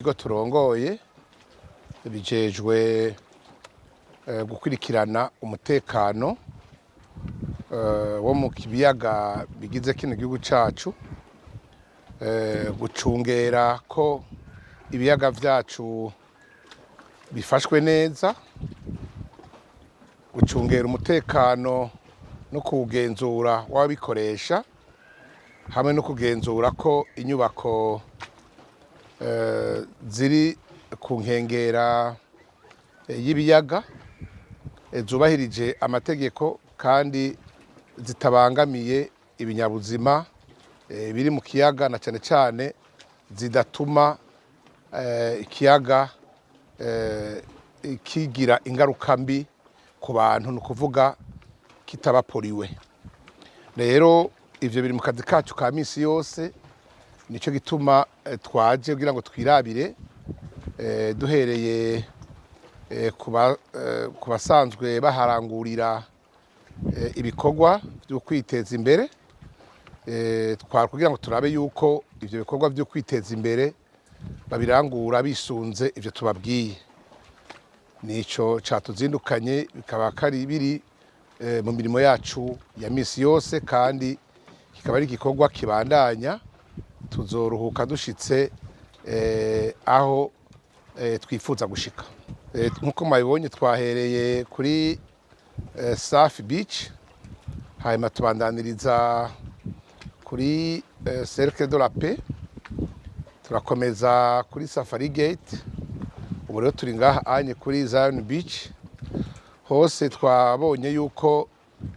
Ibigo turongoye bijejwe gukurikirana umutekano wo mu biyaga bigize kino gihugu cacu, gucungera ko ibiyaga vyacu bifashwe neza, gucungera umutekano no kuwugenzura w'ababikoresha, hamwe no kugenzura ko inyubako ziri ku nkengera y'ibiyaga zubahirije amategeko kandi zitabangamiye ibinyabuzima biri mu kiyaga, na cane cane zidatuma ikiyaga kigira ingaruka mbi ku bantu, ni ukuvuga kitabaporiwe. Rero ivyo biri mu kazi kacu ka misi yose, nico gituma twaje kugira ngo twirabire duhereye ku basanzwe baharangurira ibikorwa vyo kwiteza imbere, kugira ngo turabe yuko ivyo bikorwa vyo kwiteza imbere babirangura bisunze ivyo tubabwiye. Nico catuzindukanye, bikaba kari biri mu mirimo yacu ya misi yose, kandi kikaba ari igikorwa kibandanya. Tuzoruhuka dushitse aho twifuza gushika. Nkuko mwabibonye twahereye kuri Safi Beach, hanyuma tubandaniriza kuri Cercle de la Paix, turakomeza kuri Safari Gate, ubu rero turi ngaha anye kuri Zion Beach. Hose twabonye yuko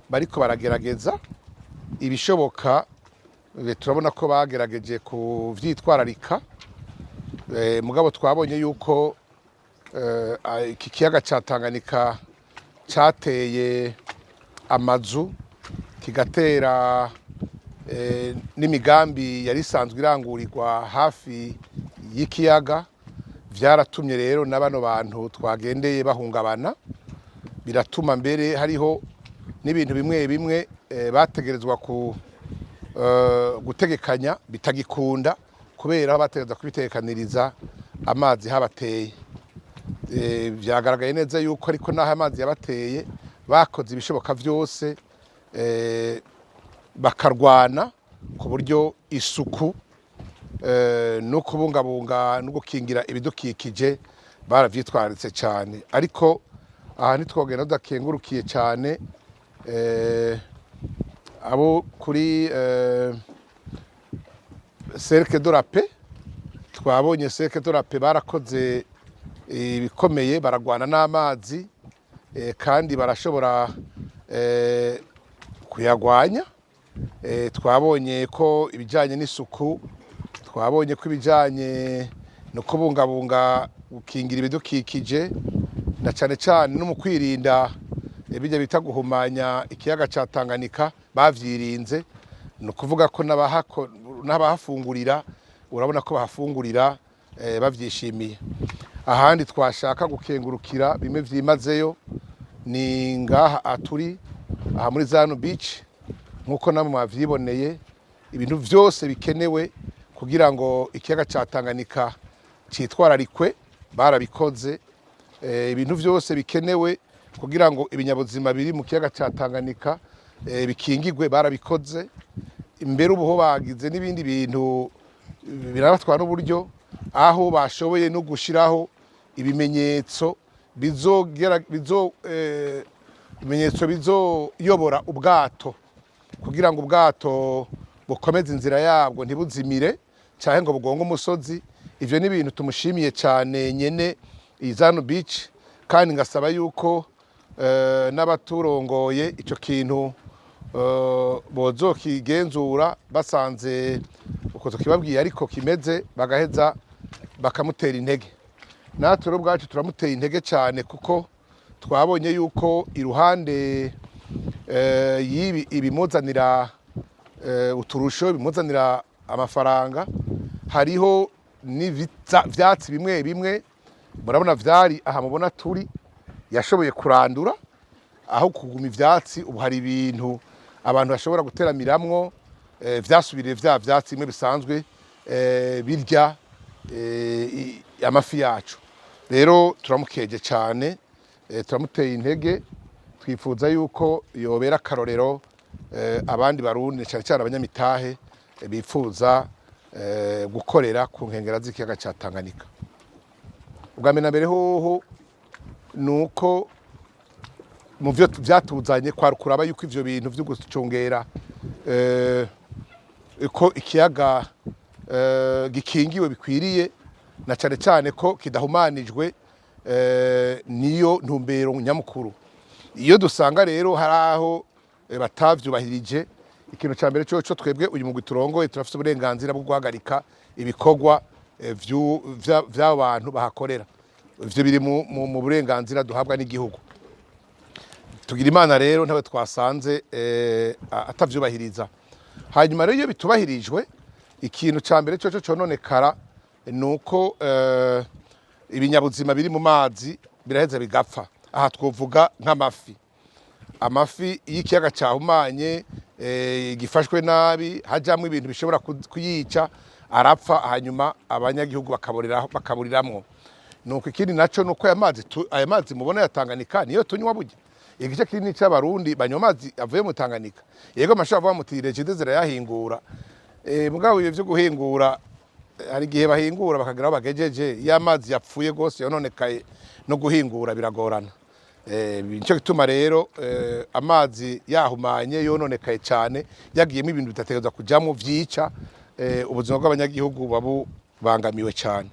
bariko baragerageza ibishoboka, turabona ko bagerageje kuvyitwararika, mugabo twabonye yuko iki kiyaga ca Tanganyika cateye amazu, kigatera n'imigambi yari isanzwe irangurirwa hafi y'ikiyaga. Vyaratumye rero na bano bantu twagendeye bahungabana, biratuma mbere hariho n'ibintu bimwe bimwe bategerezwa gutegekanya bitagikunda, kubera aho bategereza kubitekaniriza amazi habateye. Vyagaragaye neza yuko ariko naho amazi yabateye bakoze ibishoboka vyose bakarwana ku buryo isuku no kubungabunga no gukingira ibidukikije baravyitwararitse cane. Ariko aha ntitwogenda tudakengurukiye cane abo kuri Cercle de la Paix. Twabonye Cercle de la Paix barakoze ibikomeye, baragwana n'amazi kandi barashobora kuyagwanya. Twabonye ko ibijanye n'isuku, twabonye ko ibijanye no kubungabunga gukingira ibidukikije, na cane cane no mu kwirinda ibijya bita guhumanya ikiyaga ca Tanganyika bavyirinze. Ni ukuvuga ko n'abahafungurira urabona ko bahafungurira bavyishimiye. Ahandi twashaka gukengurukira bimwe vyimazeyo ni ngaha aturi aha muri Zion Beach. Nkuko namwe mwavyiboneye, ibintu vyose bikenewe kugira ngo ikiyaga ca Tanganyika citwararikwe barabikoze. Ibintu vyose bikenewe kugira ngo ibinyabuzima biri mu kiyaga ca Tanganyika bikingigwe barabikoze. Imbere ubuho bagize n'ibindi bintu birabatwara n'uburyo, aho bashoboye no gushiraho ibimenyetso bizoyobora ubwato, kugira ngo ubwato bukomeze inzira yabwo ntibuzimire canke ngo bugonge umusozi. Ivyo ni ibintu tumushimiye cane nyene Zion Beach, kandi ngasaba yuko n'abaturongoye ico kintu bozokigenzura, basanze uko tukibabwiye ariko kimeze bagaheza bakamutera intege. Natwe rero ubwacu turamuteye intege cane, kuko twabonye yuko iruhande ibimuzanira uturusho, bimuzanira amafaranga, hariho n'ivyatsi bimwe bimwe murabona vyari aha mubona turi yashoboye kurandura, aho kuguma ivyatsi ubu hari ibintu abantu bashobora guteramiramwo vyasubiriye vya vyatsi bimwe bisanzwe birya amafi yacu. Rero turamukeje cyane, turamuteye intege, twifuza yuko yobera akarorero abandi barundi cyane cyane abanyamitahe bifuza gukorera ku nkengera z'ikiyaga cya Tanganyika. Ubwa mbere na mbere hoho nuko mu byo byatuzanye kuraba yuko ivyo bintu byo gucungera ko ikiyaga gikingiwe bikwiriye, na cyane cyane ko kidahumanijwe, niyo ntumbero nyamukuru. Iyo dusanga rero hari aho batavyubahirije, ikintu cya mbere cyo twebwe uyu mugwi turongoye turafite uburenganzira bwo guhagarika ibikorwa by'abantu bahakorera. Ivyo biri mu burenganzira duhabwa n'igihugu. Tugira Imana rero ntawe twasanze atavyubahiriza. Hanyuma rero iyo bitubahirijwe, ikintu cya mbere cyo cononekara nuko ibinyabuzima biri mu mazi biraheza bigapfa. Aha twovuga nk'amafi. Amafi y'ikiyaga cyahumanye, gifashwe nabi, hajamwe ibintu bishobora kuyica, arapfa, hanyuma abanyagihugu bakaburiramwo. Nuko ikindi naco nuko aya mazi mubona ya Tanganyika niyo tunywa burya. Igice kinini cy'abarundi banywa amazi avuye mu Tanganyika. Yego amashaka avuga muti Regide zirayahingura. Mugabo ibyo byo guhingura hari gihe bahingura bakagira bagejeje, ya mazi yapfuye gose yononekaye, no guhingura biragorana. Nicyo gituma rero amazi yahumanye yononekaye cyane, yagiyemo ibintu bitategerezwa kujamwo vyica ubuzima bw'abanyagihugu babangamiwe cyane.